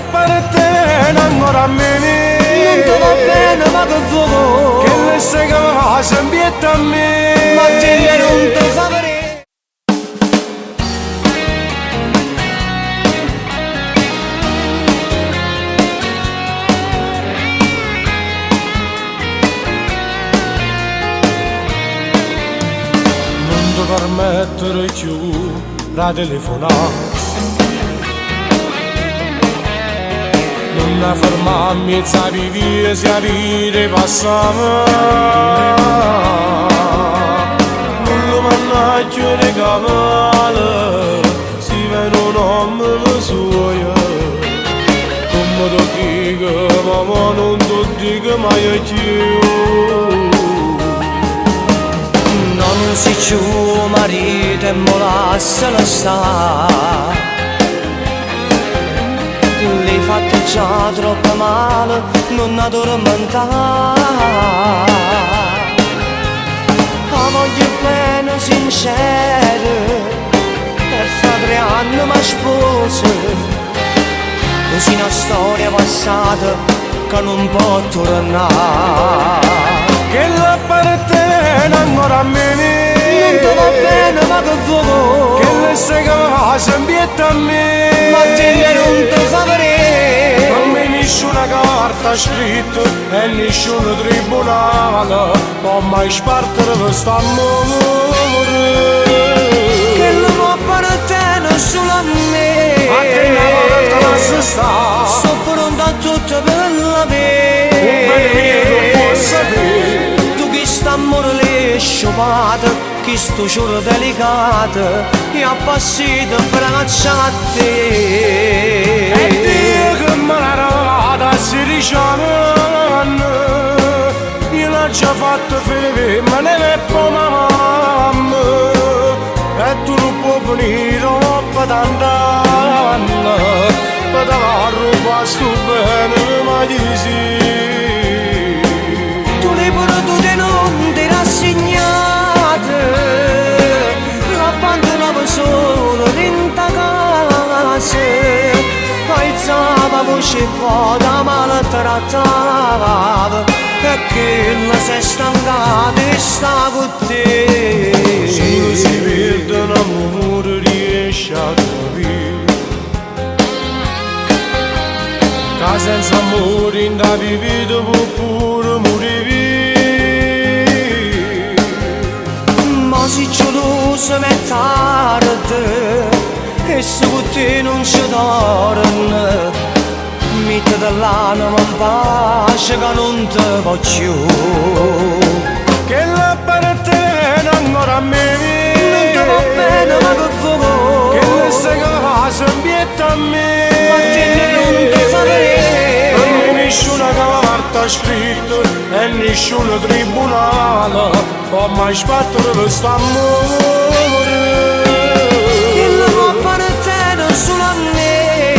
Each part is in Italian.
appartiene ancora a me. Non ti va bene ma che vuoi? Che le sei che va sempre a me. Ma te non ti fa vedere. Non ti permettere più la telefonata, non la fermarmi e sapi via se la vita passava. Non lo mannaggio di cavallo, si vede un uomo suo. Come ti dico, ma non ti dico mai più. Non si più marito e mo lascialo sta. L'hai fatto già troppo male, non addormentare. La voglio bene sincera, per fa 3 anni mi sposo. Così una storia passata che non può tornare. Che l'appartiene ancora a me. Non ti va bene ma che vuoi? Che le sei che va sempre a me. Ma te non ti fa vedere. Non mi nessuna carta scritta e nessun tribunale può mai spartere quest'amore. Che non appartiene solo a me. Ma te una volta lascia stare. Sto pronto a tutto per la Un bel mio non può sapere. Tu che st'amore le sciupate, che sto giuro delicato, e ha passato in braccia a te. E Dio che me l'ha rovata si diciamo. Io l'ho già fatto felice, ma ne è po' mamma. E tu non puoi venire dopo tant'anni. Per te va a rubare sto bene, ma di sì. Tu le perdute non ti rassegnate, l'abbandonavo solo dentro casa. Alzava voce vuota ma la trattava, perché la sei stancata e sta con te. Solo si vede un amore riesce a capire. Che senza amore in da vivito può pure morire. Ma se geloso è tardi e se con te non ci torna, mettete l'anima in pace che non te voglio. Che l'appartiene ancora a me. Non ti va bene ma che vuoi? Che le sei che va sempre a me. Ma te non ti fa vedere. Non c'è nessuna carta scritta e nessun tribunale può mai sbattere quest'amore. Che non appartiene solo a me.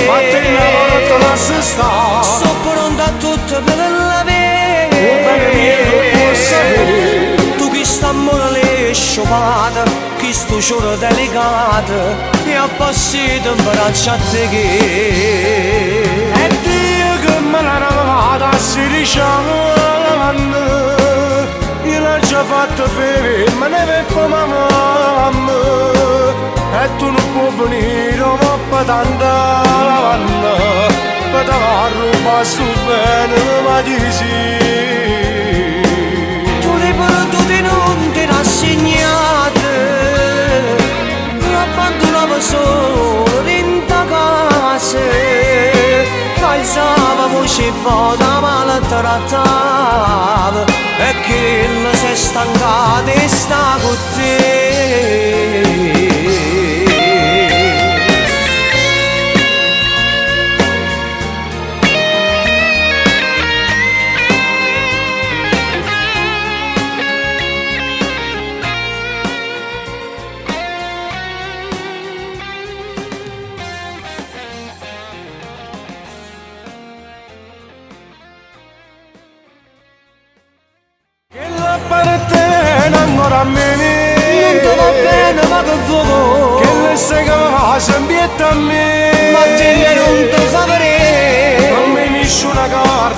Ma te una volta lascia stare. Sto pronto a tutto per la vita. Un bel mio non può sapere. Tu che st'amore le sciupate, che sto giuro delicato, e ha passato in braccia a te che. E Dio che me l'ha rovata si diciamo. Io l'ho già fatto felice, ma ne è po' mamma. E tu non puoi venire dopo tant'anni. Per te va a rubare sto bene, ma di sì. Tu le perdute non ti rassegnate, l'abbandonavo solo dentro casa. Alzava voce vuota ma la trattava, e che la sei stancata e sta con te. Appartiene ancora a me. Non ti va bene ma che vuoi? Che le sei che va sempre a me. Ma te non ti fa vedere. finisce una carta